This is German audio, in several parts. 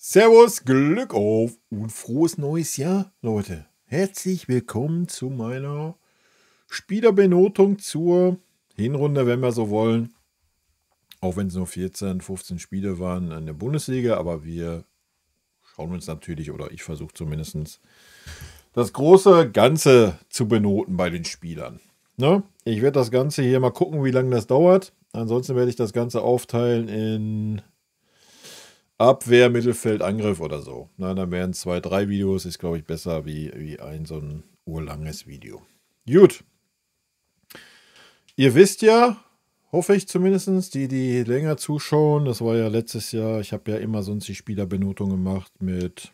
Servus, Glück auf und frohes neues Jahr, Leute. Herzlich willkommen zu meiner Spielerbenotung zur Hinrunde, wenn wir so wollen. Auch wenn es nur 14, 15 Spiele waren in der Bundesliga, aber wir schauen uns natürlich, oder ich versuche zumindest, das große Ganze zu benoten bei den Spielern. Ne? Ich werde das Ganze hier mal gucken, wie lange das dauert. Ansonsten werde ich das Ganze aufteilen in Abwehr, Mittelfeld, Angriff oder so. Na, dann wären 2, 3 Videos. Ist, glaube ich, besser wie ein so ein urlanges Video. Gut. Ihr wisst ja, hoffe ich zumindest, die länger zuschauen. Das war ja letztes Jahr. Ich habe ja immer sonst die Spielerbenotung gemacht mit,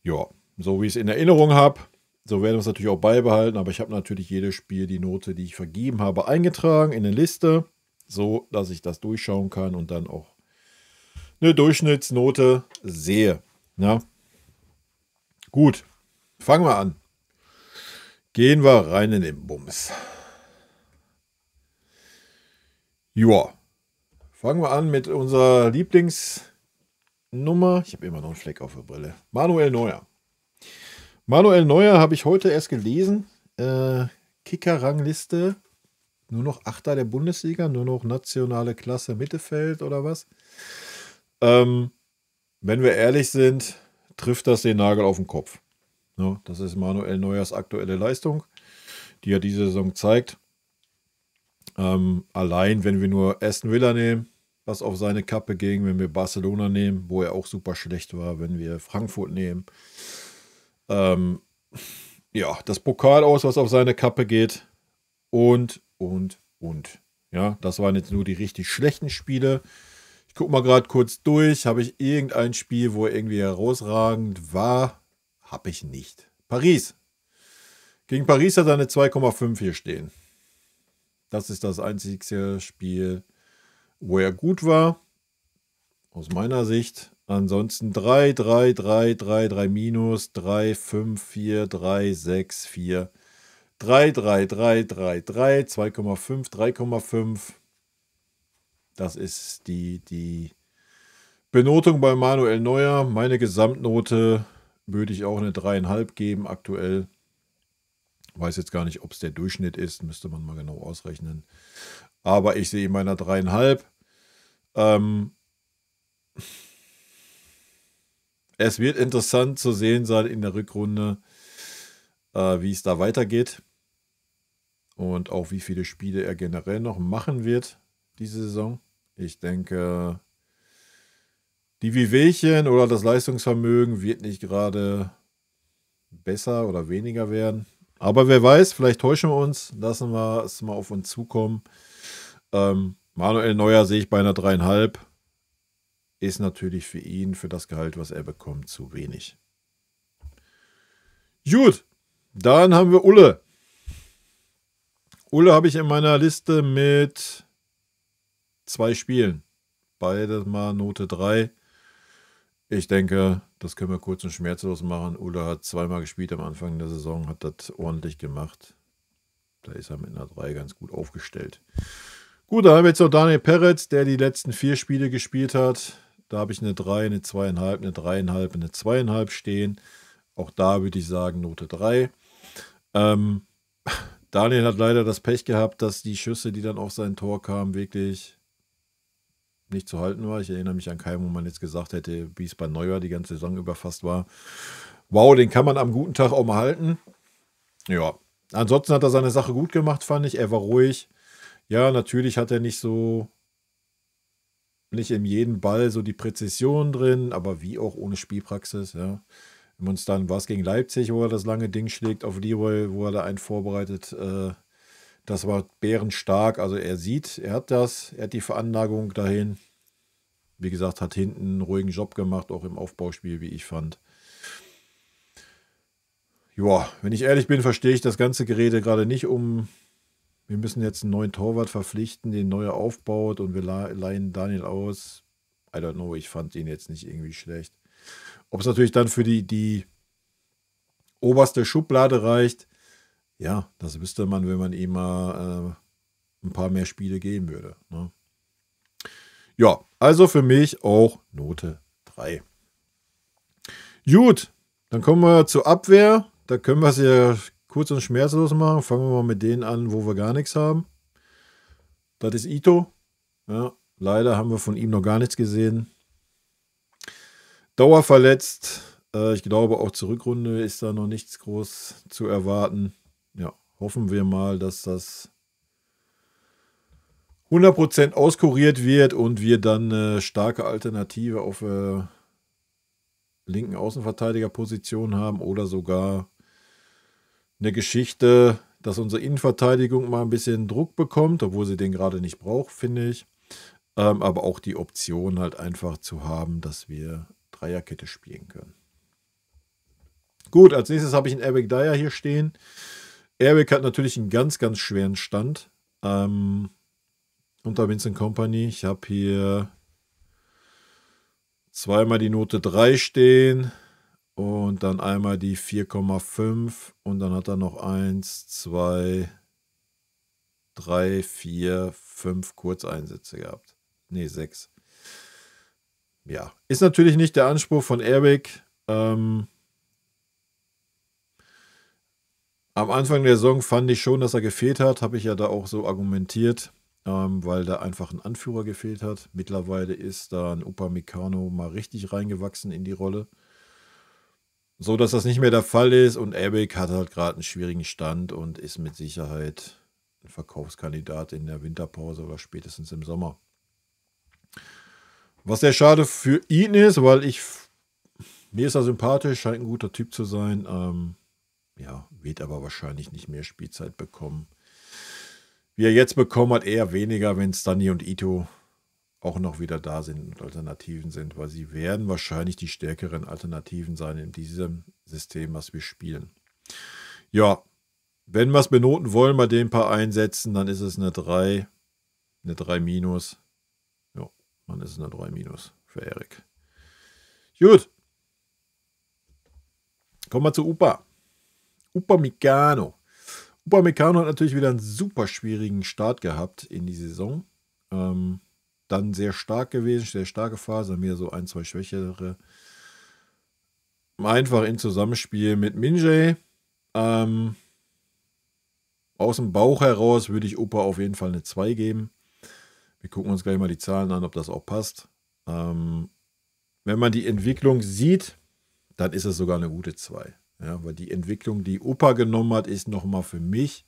ja, so wie ich es in Erinnerung habe. So werden wir es natürlich auch beibehalten. Aber ich habe natürlich jedes Spiel die Note, die ich vergeben habe, eingetragen in eine Liste. So, dass ich das durchschauen kann und dann auch eine Durchschnittsnote sehe. Na? Gut, fangen wir an. Gehen wir rein in den Bums. Joa, fangen wir an mit unserer Lieblingsnummer. Ich habe immer noch einen Fleck auf der Brille. Manuel Neuer. Manuel Neuer habe ich heute erst gelesen. Kicker-Rangliste. Nur noch Achter der Bundesliga, nur noch nationale Klasse Mittelfeld oder was? Wenn wir ehrlich sind, trifft das den Nagel auf den Kopf. Ja, das ist Manuel Neuers aktuelle Leistung, die er diese Saison zeigt. Allein, wenn wir nur Aston Villa nehmen, was auf seine Kappe ging, wenn wir Barcelona nehmen, wo er auch super schlecht war, wenn wir Frankfurt nehmen. Ja, das Pokal aus, was auf seine Kappe geht. Und. Ja, das waren jetzt nur die richtig schlechten Spiele. Ich gucke mal gerade kurz durch. Habe ich irgendein Spiel, wo er irgendwie herausragend war? Habe ich nicht. Paris. Gegen Paris hat er eine 2,5 hier stehen. Das ist das einzige Spiel, wo er gut war. Aus meiner Sicht. Ansonsten 3, 3, 3, 3, 3 minus, 3, 5, 4, 3, 6, 4, 3, 3, 3, 3, 3, 2,5, 3,5. Das ist die Benotung bei Manuel Neuer. Meine Gesamtnote würde ich auch eine 3,5 geben aktuell. Weiß jetzt gar nicht, ob es der Durchschnitt ist. Müsste man mal genau ausrechnen. Aber ich sehe in meiner 3,5. Es wird interessant zu sehen sein in der Rückrunde, wie es da weitergeht. Und auch wie viele Spiele er generell noch machen wird diese Saison. Ich denke, die Wehwehchen oder das Leistungsvermögen wird nicht gerade besser oder weniger werden. Aber wer weiß, vielleicht täuschen wir uns. Lassen wir es mal auf uns zukommen. Manuel Neuer sehe ich bei einer 3,5. Ist natürlich für ihn, für das Gehalt, was er bekommt, zu wenig. Gut, dann haben wir Ulle. Ulle habe ich in meiner Liste mit 2 Spielen. Beide mal Note 3. Ich denke, das können wir kurz und schmerzlos machen. Ulle hat 2-mal gespielt am Anfang der Saison, hat das ordentlich gemacht. Da ist er mit einer 3 ganz gut aufgestellt. Gut, da haben wir jetzt noch Daniel Peretz, der die letzten 4 Spiele gespielt hat. Da habe ich eine 3, eine 2,5, eine 3,5, eine 2,5 stehen. Auch da würde ich sagen Note 3. Daniel hat leider das Pech gehabt, dass die Schüsse, die dann auf sein Tor kamen, wirklich nicht zu halten war. Ich erinnere mich an keinen, wo man jetzt gesagt hätte, wie es bei Neuer die ganze Saison über fast war. Wow, den kann man am guten Tag auch mal halten. Ja, ansonsten hat er seine Sache gut gemacht, fand ich. Er war ruhig. Ja, natürlich hat er nicht in jedem Ball so die Präzision drin, aber wie auch ohne Spielpraxis, ja. Wenn uns dann war es gegen Leipzig, wo er das lange Ding schlägt auf Leroy, wo er da einen vorbereitet, das war bärenstark. Also er hat die Veranlagung dahin. Wie gesagt, hat hinten einen ruhigen Job gemacht, auch im Aufbauspiel, wie ich fand. Ja, wenn ich ehrlich bin, verstehe ich das ganze Gerede gerade nicht wir müssen jetzt einen neuen Torwart verpflichten, den Neuer aufbaut und wir leihen Daniel aus. I don't know, ich fand ihn jetzt nicht irgendwie schlecht. Ob es natürlich dann für die oberste Schublade reicht, ja, das wüsste man, wenn man ihm mal ein paar mehr Spiele geben würde. Ne? Ja, also für mich auch Note 3. Gut, dann kommen wir zur Abwehr. Da können wir es ja kurz und schmerzlos machen. Fangen wir mal mit denen an, wo wir gar nichts haben. Das ist Ito. Ja, leider haben wir von ihm noch gar nichts gesehen. Dauerverletzt. Ich glaube, auch zur Rückrunde ist da noch nichts groß zu erwarten. Ja, hoffen wir mal, dass das 100% auskuriert wird und wir dann eine starke Alternative auf linken Außenverteidigerposition haben oder sogar eine Geschichte, dass unsere Innenverteidigung mal ein bisschen Druck bekommt, obwohl sie den gerade nicht braucht, finde ich. Aber auch die Option halt einfach zu haben, dass wir Dreierkette spielen können. Gut, als nächstes habe ich einen Eric Dyer hier stehen. Eric hat natürlich einen ganz, ganz schweren Stand unter Vincent Kompany. Ich habe hier zweimal die Note 3 stehen und dann einmal die 4,5 und dann hat er noch 1, 2, 3, 4, 5 Kurzeinsätze gehabt. Ne, 6. Ja, ist natürlich nicht der Anspruch von Eric. Am Anfang der Saison fand ich schon, dass er gefehlt hat. Habe ich ja da auch so argumentiert, weil da einfach ein Anführer gefehlt hat. Mittlerweile ist da ein Upamecano mal richtig reingewachsen in die Rolle. So, dass das nicht mehr der Fall ist. Und Eric hat halt gerade einen schwierigen Stand und ist mit Sicherheit ein Verkaufskandidat in der Winterpause oder spätestens im Sommer. Was sehr schade für ihn ist, weil mir ist er sympathisch, scheint ein guter Typ zu sein. Ja, wird aber wahrscheinlich nicht mehr Spielzeit bekommen. Wie er jetzt bekommen hat, eher weniger, wenn Stanley und Ito auch noch wieder da sind und Alternativen sind, weil sie werden wahrscheinlich die stärkeren Alternativen sein in diesem System, was wir spielen. Ja, wenn wir es benoten wollen bei den paar Einsätzen, dann ist es eine 3, eine 3 minus. Ja, dann ist es eine 3 minus für Eric. Gut. Kommen wir zu Upa. Upamecano. Upamecano hat natürlich wieder einen super schwierigen Start gehabt in die Saison. Dann sehr stark gewesen, sehr starke Phase, dann wieder so 1, 2 schwächere. Einfach im Zusammenspiel mit Minjay. Aus dem Bauch heraus würde ich Upa auf jeden Fall eine 2 geben. Wir gucken uns gleich mal die Zahlen an, ob das auch passt. Wenn man die Entwicklung sieht, dann ist es sogar eine gute 2. Ja, weil die Entwicklung, die Upa genommen hat, ist nochmal für mich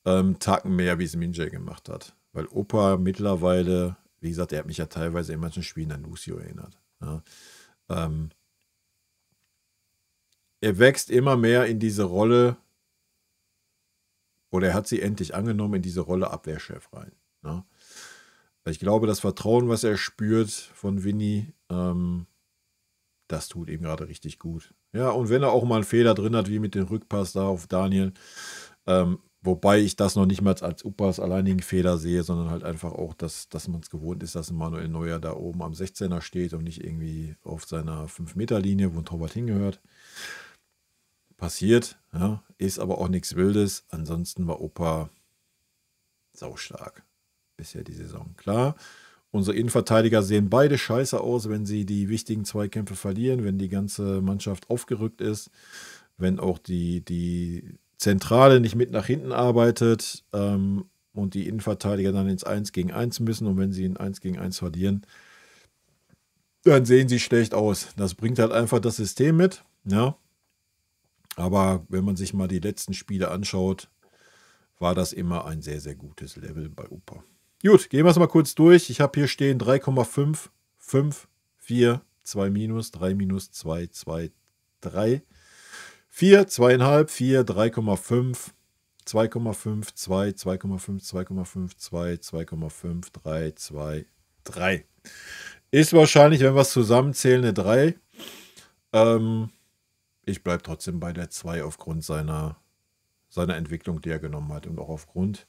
Tacken mehr, wie es Minjay gemacht hat. Weil Upa mittlerweile, wie gesagt, er hat mich ja teilweise in manchen Spielen an Lucio erinnert. Ja. Er wächst immer mehr in diese Rolle, oder er hat sie endlich angenommen, in diese Rolle Abwehrchef rein. Ja. Ich glaube, das Vertrauen, was er spürt von Vinny, das tut ihm gerade richtig gut. Ja, und wenn er auch mal einen Fehler drin hat, wie mit dem Rückpass da auf Daniel, wobei ich das noch nicht mal als Upas alleinigen Fehler sehe, sondern halt einfach auch, dass man es gewohnt ist, dass Manuel Neuer da oben am 16er steht und nicht irgendwie auf seiner 5-Meter-Linie, wo ein Torwart hingehört. Passiert, ja, ist aber auch nichts Wildes. Ansonsten war Upa saustark bisher die Saison. Klar, unsere Innenverteidiger sehen beide scheiße aus, wenn sie die wichtigen Zweikämpfe verlieren, wenn die ganze Mannschaft aufgerückt ist, wenn auch die Zentrale nicht mit nach hinten arbeitet und die Innenverteidiger dann ins 1 gegen 1 müssen und wenn sie in 1 gegen 1 verlieren, dann sehen sie schlecht aus. Das bringt halt einfach das System mit, ja. Aber wenn man sich mal die letzten Spiele anschaut, war das immer ein sehr, sehr gutes Level bei Upa. Gut, gehen wir es mal kurz durch. Ich habe hier stehen 3,5, 5, 4, 2 minus, 3 minus, 2, 2, 3, 4, 2,5, 4, 3,5, 2,5, 2, 2,5, 2,5, 2, 2,5, 3, 2, 3. Ist wahrscheinlich, wenn wir es zusammenzählen, eine 3. Ich bleibe trotzdem bei der 2 aufgrund seiner Entwicklung, die er genommen hat und auch aufgrund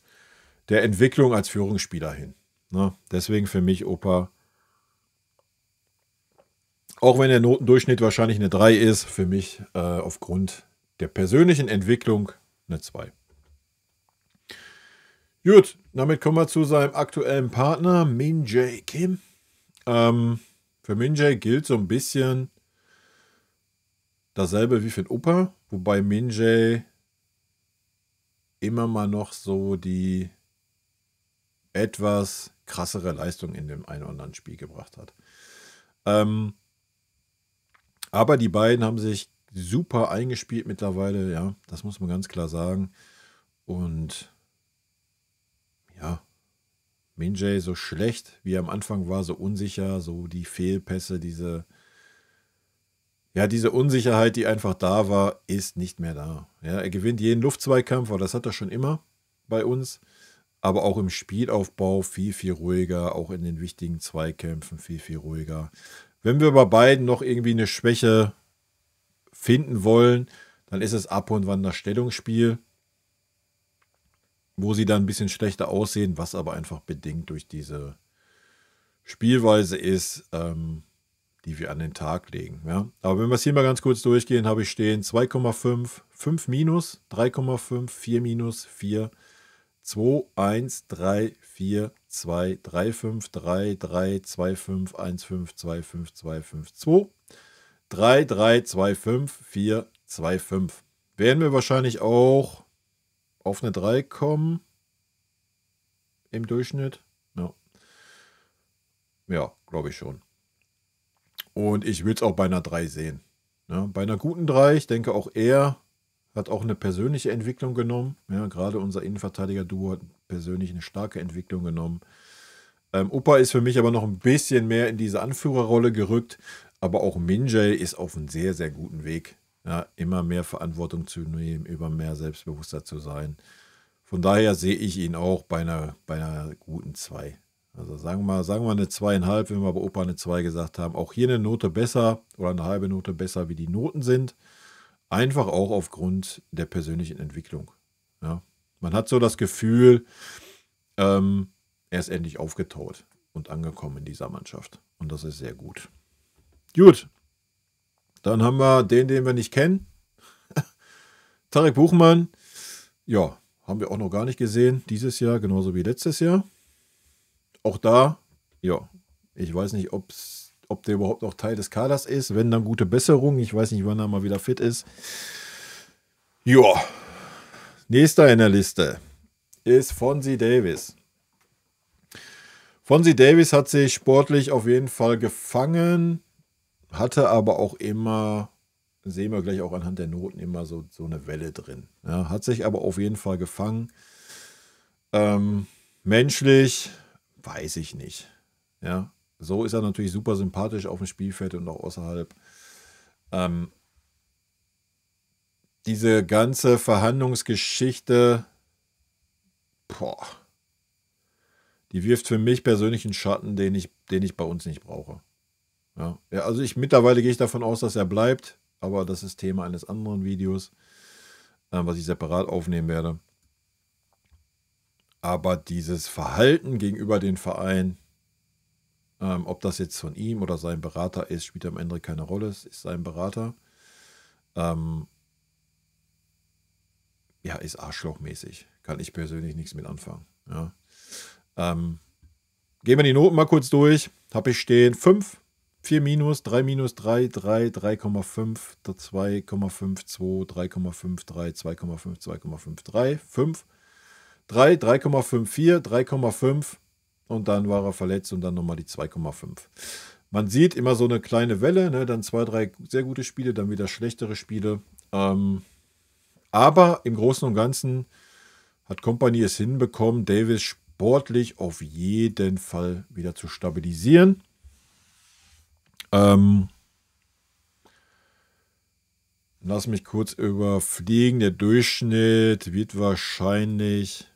der Entwicklung als Führungsspieler hin. Na, deswegen für mich Opa, auch wenn der Notendurchschnitt wahrscheinlich eine 3 ist, für mich aufgrund der persönlichen Entwicklung eine 2. Gut, damit kommen wir zu seinem aktuellen Partner, Min-Jae Kim. Für Min-Jae gilt so ein bisschen, dasselbe wie für den Opa, wobei Min-Jae immer mal noch so die etwas krassere Leistung in dem einen oder anderen Spiel gebracht hat. Aber die beiden haben sich super eingespielt mittlerweile, ja, das muss man ganz klar sagen. Und ja, Min-Jae so schlecht, wie er am Anfang war, so unsicher, so die Fehlpässe, diese Unsicherheit, die einfach da war, ist nicht mehr da. Ja, er gewinnt jeden Luftzweikampf, aber das hat er schon immer bei uns. Aber auch im Spielaufbau viel, viel ruhiger, auch in den wichtigen Zweikämpfen viel, viel ruhiger. Wenn wir bei beiden noch irgendwie eine Schwäche finden wollen, dann ist es ab und wann das Stellungsspiel, wo sie dann ein bisschen schlechter aussehen, was aber einfach bedingt durch diese Spielweise ist, die wir an den Tag legen. Ja? Aber wenn wir es hier mal ganz kurz durchgehen, habe ich stehen 2,5, 5 minus, 3,5, 4 minus, 4, 2, 1, 3, 4, 2, 3, 5, 3, 3, 2, 5, 1, 5, 2, 5, 2, 5, 2, 3, 3, 2, 5, 4, 2, 5. Werden wir wahrscheinlich auch auf eine 3 kommen im Durchschnitt. Ja, glaube ich schon. Und ich würde es auch bei einer 3 sehen. Ja, bei einer guten 3, ich denke auch er hat auch eine persönliche Entwicklung genommen. Ja, gerade unser Innenverteidiger-Duo hat persönlich eine starke Entwicklung genommen. Opa ist für mich aber noch ein bisschen mehr in diese Anführerrolle gerückt. Aber auch Min-Jae ist auf einem sehr, sehr guten Weg. Ja, immer mehr Verantwortung zu nehmen, immer mehr selbstbewusster zu sein. Von daher sehe ich ihn auch bei einer guten 2. Also sagen wir eine 2,5, wenn wir bei Opa eine 2 gesagt haben. Auch hier eine Note besser oder eine halbe Note besser, wie die Noten sind. Einfach auch aufgrund der persönlichen Entwicklung. Ja. Man hat so das Gefühl, er ist endlich aufgetaut und angekommen in dieser Mannschaft. Und das ist sehr gut. Gut. Dann haben wir den wir nicht kennen. Tarek Buchmann. Ja, haben wir auch noch gar nicht gesehen. Dieses Jahr, genauso wie letztes Jahr. Auch da, ja, ich weiß nicht, ob der überhaupt noch Teil des Kaders ist. Wenn, dann gute Besserung. Ich weiß nicht, wann er mal wieder fit ist. Ja, nächster in der Liste ist Fonzie Davis. Fonzie Davis hat sich sportlich auf jeden Fall gefangen, hatte aber auch immer, sehen wir gleich auch anhand der Noten, immer so eine Welle drin. Ja, hat sich aber auf jeden Fall gefangen. Menschlich weiß ich nicht. Ja, so ist er natürlich super sympathisch auf dem Spielfeld und auch außerhalb. Diese ganze Verhandlungsgeschichte, die wirft für mich persönlich einen Schatten, den ich bei uns nicht brauche. Ja, also mittlerweile gehe ich davon aus, dass er bleibt, aber das ist Thema eines anderen Videos, was ich separat aufnehmen werde. Aber dieses Verhalten gegenüber dem Verein, ob das jetzt von ihm oder seinem Berater ist, spielt am Ende keine Rolle. Es ist sein Berater. Ist arschlochmäßig. Kann ich persönlich nichts mit anfangen. Ja. Gehen wir die Noten mal kurz durch. Habe ich stehen 5, 4 minus, 3 minus, 3, 3, 3,5, 2,5, 2, 3,5, 3, 2,5, 2,5, 3, 5, 3, 3,54, 3,5 und dann war er verletzt und dann nochmal die 2,5. Man sieht immer so eine kleine Welle, ne? Dann 2, 3 sehr gute Spiele, dann wieder schlechtere Spiele. Aber im Großen und Ganzen hat Kompany es hinbekommen, Davis sportlich auf jeden Fall wieder zu stabilisieren. Lass mich kurz überfliegen. Der Durchschnitt wird wahrscheinlich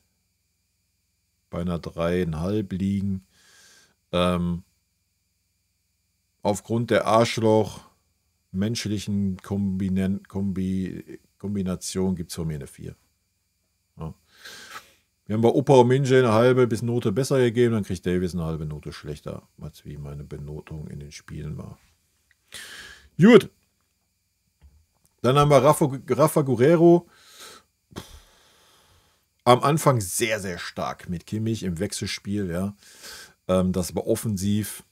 bei einer 3,5 liegen. Aufgrund der Arschloch-menschlichen Kombination gibt es von mir eine 4. Ja. Wir haben bei Opa und Min-Jae eine halbe bis Note besser gegeben, dann kriegt Davis eine halbe Note schlechter, als wie meine Benotung in den Spielen war. Gut. Dann haben wir Rafa Guerrero. Am Anfang sehr, sehr stark mit Kimmich im Wechselspiel. Ja. Das war offensiv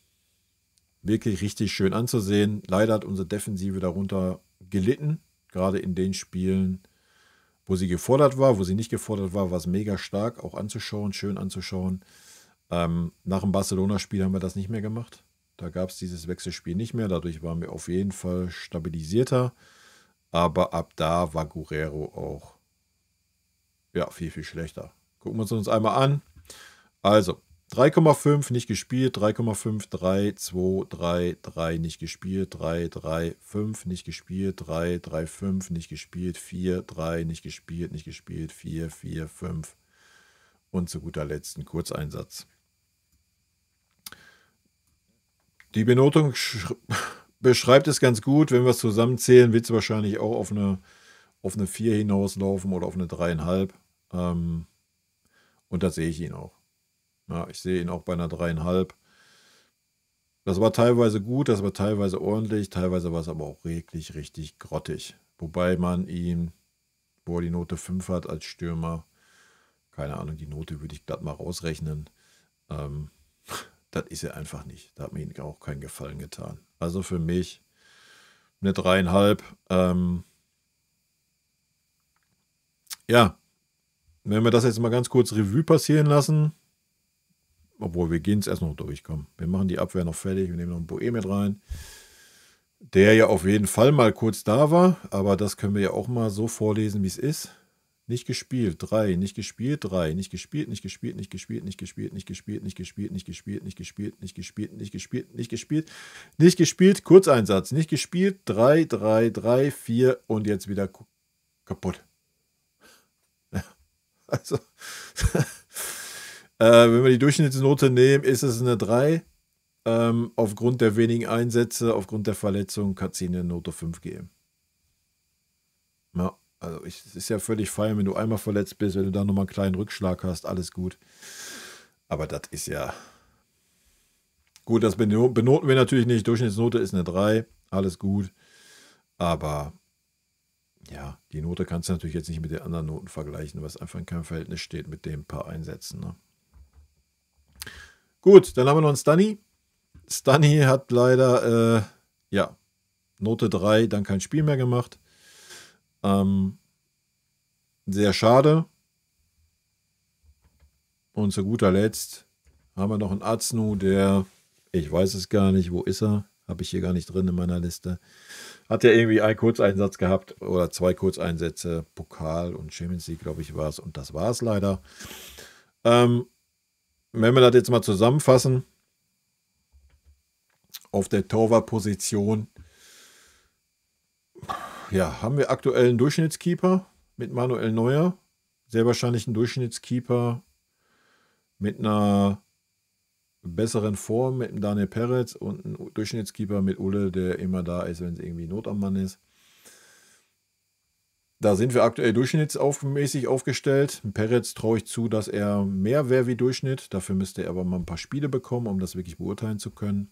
wirklich richtig schön anzusehen. Leider hat unsere Defensive darunter gelitten, gerade in den Spielen, wo sie gefordert war, wo sie nicht gefordert war, war es mega stark, auch anzuschauen, schön anzuschauen. Nach dem Barcelona-Spiel haben wir das nicht mehr gemacht. Da gab es dieses Wechselspiel nicht mehr, dadurch waren wir auf jeden Fall stabilisierter. Aber ab da war Guerrero auch ja, viel, viel schlechter. Gucken wir uns einmal an. Also, 3,5 nicht gespielt, 3,5, 3, 2, 3, 3 nicht gespielt, 3, 3, 5 nicht gespielt, 3, 3, 5 nicht gespielt, 4, 3 nicht gespielt, 4, 4, 5 und zu guter Letzt ein Kurzeinsatz. Die Benotung beschreibt es ganz gut. Wenn wir es zusammenzählen, wird es wahrscheinlich auch auf eine 4 hinauslaufen oder auf eine 3,5. Und da sehe ich ihn auch. Ja, ich sehe ihn auch bei einer 3,5. Das war teilweise gut, das war teilweise ordentlich, teilweise war es aber auch wirklich richtig grottig. Wobei man ihn, wo er die Note 5 hat als Stürmer, keine Ahnung, die Note würde ich glatt mal rausrechnen. Das ist er einfach nicht. Da hat mir ihn auch keinen Gefallen getan. Also für mich eine 3,5. Ja, wenn wir das jetzt mal ganz kurz Revue passieren lassen, obwohl wir gehen es erst noch durchkommen. Wir machen die Abwehr noch fertig, wir nehmen noch einen Boe mit rein, der ja auf jeden Fall mal kurz da war, aber das können wir ja auch mal so vorlesen, wie es ist. Nicht gespielt, 3, nicht gespielt, 3, nicht gespielt, nicht gespielt, nicht gespielt, nicht gespielt, nicht gespielt, nicht gespielt, nicht gespielt, nicht gespielt, nicht gespielt, nicht gespielt, nicht gespielt, nicht gespielt, Kurzeinsatz, nicht gespielt, 3, 3, 3, 4 und jetzt wieder kaputt. Also, wenn wir die Durchschnittsnote nehmen, ist es eine 3. Aufgrund der wenigen Einsätze, aufgrund der Verletzung, kann es eine Note 5 geben. Ja, also es ist ja völlig fein, wenn du einmal verletzt bist, wenn du dann nochmal einen kleinen Rückschlag hast, alles gut. Aber das ist ja gut, das benoten wir natürlich nicht. Durchschnittsnote ist eine 3, alles gut. Aber ja, die Note kannst du natürlich jetzt nicht mit den anderen Noten vergleichen, was einfach in keinem Verhältnis steht mit den paar Einsätzen. Ne? Gut, dann haben wir noch einen Stunny. Stunny hat leider, Note 3, dann kein Spiel mehr gemacht. Sehr schade. Und zu guter Letzt haben wir noch einen Aznu, der, ich weiß es gar nicht, wo ist er? Habe ich hier gar nicht drin in meiner Liste. Hat ja irgendwie einen Kurzeinsatz gehabt oder 2 Kurzeinsätze, Pokal und Champions League, glaube ich, war es. Und das war es leider. Wenn wir das jetzt mal zusammenfassen, auf der Torwartposition, ja, haben wir aktuell einen Durchschnittskeeper mit Manuel Neuer. Sehr wahrscheinlich einen Durchschnittskeeper mit einer besseren Form mit dem Daniel Peretz und einen Durchschnittskeeper mit Ulle, der immer da ist, wenn es irgendwie Not am Mann ist. Da sind wir aktuell durchschnittsmäßig aufgestellt. Peretz traue ich zu, dass er mehr wäre wie Durchschnitt. Dafür müsste er aber mal ein paar Spiele bekommen, um das wirklich beurteilen zu können.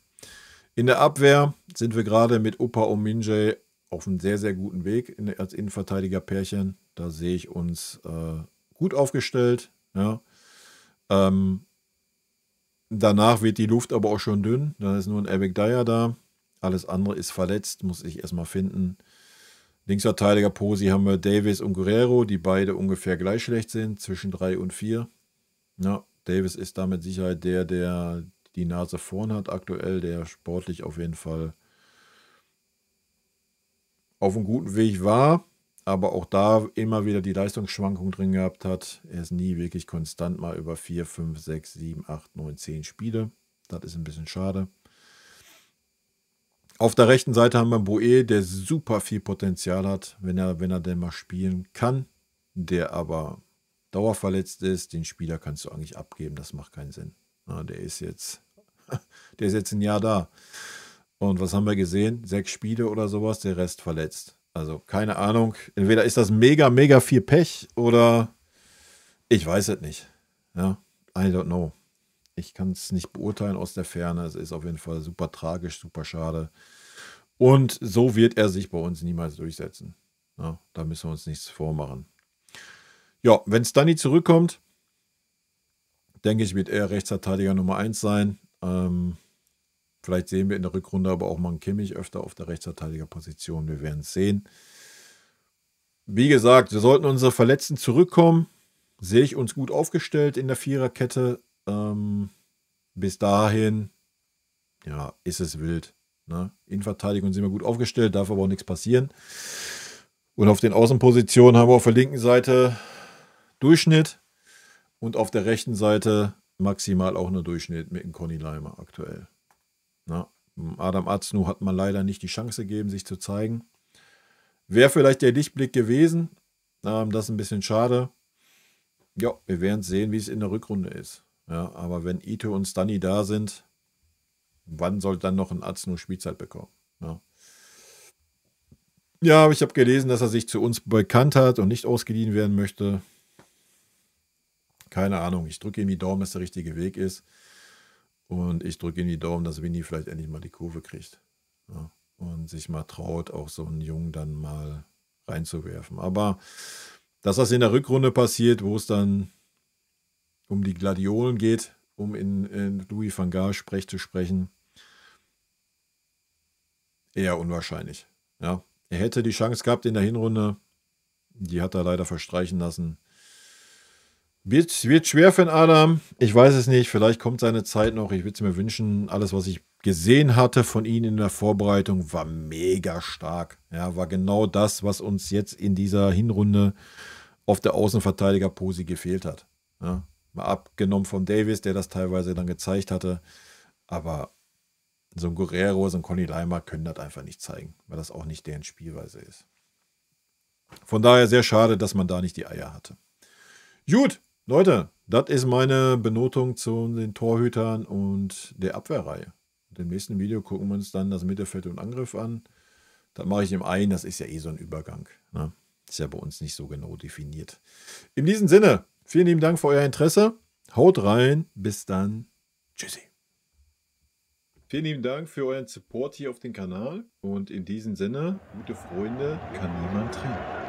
In der Abwehr sind wir gerade mit Opa und Minjay auf einem sehr, sehr guten Weg als Innenverteidiger-Pärchen. Da sehe ich uns gut aufgestellt. Ja. Danach wird die Luft aber auch schon dünn. Da ist nur ein Eric Dyer da. Alles andere ist verletzt, muss ich erstmal finden. Linksverteidiger Posi haben wir Davis und Guerrero, die beide ungefähr gleich schlecht sind, zwischen 3 und 4. Ja, Davis ist da mit Sicherheit der die Nase vorn hat aktuell, der sportlich auf jeden Fall auf einem guten Weg war, aber auch da immer wieder die Leistungsschwankung drin gehabt hat. Er ist nie wirklich konstant mal über 4, 5, 6, 7, 8, 9, 10 Spiele. Das ist ein bisschen schade. Auf der rechten Seite haben wir Boe, der super viel Potenzial hat, wenn er denn mal spielen kann, der aber dauerverletzt ist. Den Spieler kannst du eigentlich abgeben, das macht keinen Sinn. Ja, der ist jetzt ein Jahr da. Und was haben wir gesehen? 6 Spiele oder sowas, der Rest verletzt. Also keine Ahnung. Entweder ist das mega, mega viel Pech oder ich weiß es nicht. Ja, I don't know. Ich kann es nicht beurteilen aus der Ferne. Es ist auf jeden Fall super tragisch, super schade. Und so wird er sich bei uns niemals durchsetzen. Ja, da müssen wir uns nichts vormachen. Ja, wenn Stunny zurückkommt, denke ich, wird er Rechtsverteidiger Nummer 1 sein. Vielleicht sehen wir in der Rückrunde aber auch mal einen Kimmich öfter auf der Rechtsverteidigerposition. Wir werden es sehen. Wie gesagt, wir sollten unsere Verletzten zurückkommen. Sehe ich uns gut aufgestellt in der Viererkette. Bis dahin, ja, ist es wild. Ne? Innenverteidigung sind wir gut aufgestellt, darf aber auch nichts passieren. Und auf den Außenpositionen haben wir auf der linken Seite Durchschnitt und auf der rechten Seite maximal auch nur Durchschnitt mit dem Conny Leimer aktuell. Na, Adam Aznu hat man leider nicht die Chance gegeben, sich zu zeigen. Wäre vielleicht der Lichtblick gewesen. Das ist ein bisschen schade. Ja, wir werden sehen, wie es in der Rückrunde ist. Ja, aber wenn Ito und Stani da sind, wann soll dann noch ein Aznu Spielzeit bekommen? Ja, aber ich habe gelesen, dass er sich zu uns bekannt hat und nicht ausgeliehen werden möchte. Keine Ahnung. Ich drücke ihm die Daumen, dass der richtige Weg ist. Und ich drücke ihm die Daumen, dass Vinny vielleicht endlich mal die Kurve kriegt. Ja, und sich mal traut, auch so einen Jungen dann mal reinzuwerfen. Aber dass das in der Rückrunde passiert, wo es dann um die Gladiolen geht, um in Louis van Gaal Sprech zu sprechen, eher unwahrscheinlich. Ja, er hätte die Chance gehabt in der Hinrunde. Die hat er leider verstreichen lassen. Wird schwer für den Adam. Ich weiß es nicht. Vielleicht kommt seine Zeit noch. Ich würde es mir wünschen. Alles, was ich gesehen hatte von ihm in der Vorbereitung, war mega stark. Ja, war genau das, was uns jetzt in dieser Hinrunde auf der Außenverteidigerpose gefehlt hat. Ja, mal abgenommen von Davis, der das teilweise dann gezeigt hatte. Aber so ein Guerrero, so ein Conny Leimer können das einfach nicht zeigen, weil das auch nicht deren Spielweise ist. Von daher sehr schade, dass man da nicht die Eier hatte. Gut, Leute, das ist meine Benotung zu den Torhütern und der Abwehrreihe. Im nächsten Video gucken wir uns dann das Mittelfeld und Angriff an. Das mache ich im einen, das ist ja eh so ein Übergang. Ne? Ist ja bei uns nicht so genau definiert. In diesem Sinne, vielen lieben Dank für euer Interesse. Haut rein, bis dann. Tschüssi. Vielen lieben Dank für euren Support hier auf dem Kanal. Und in diesem Sinne, gute Freunde kann niemand trennen.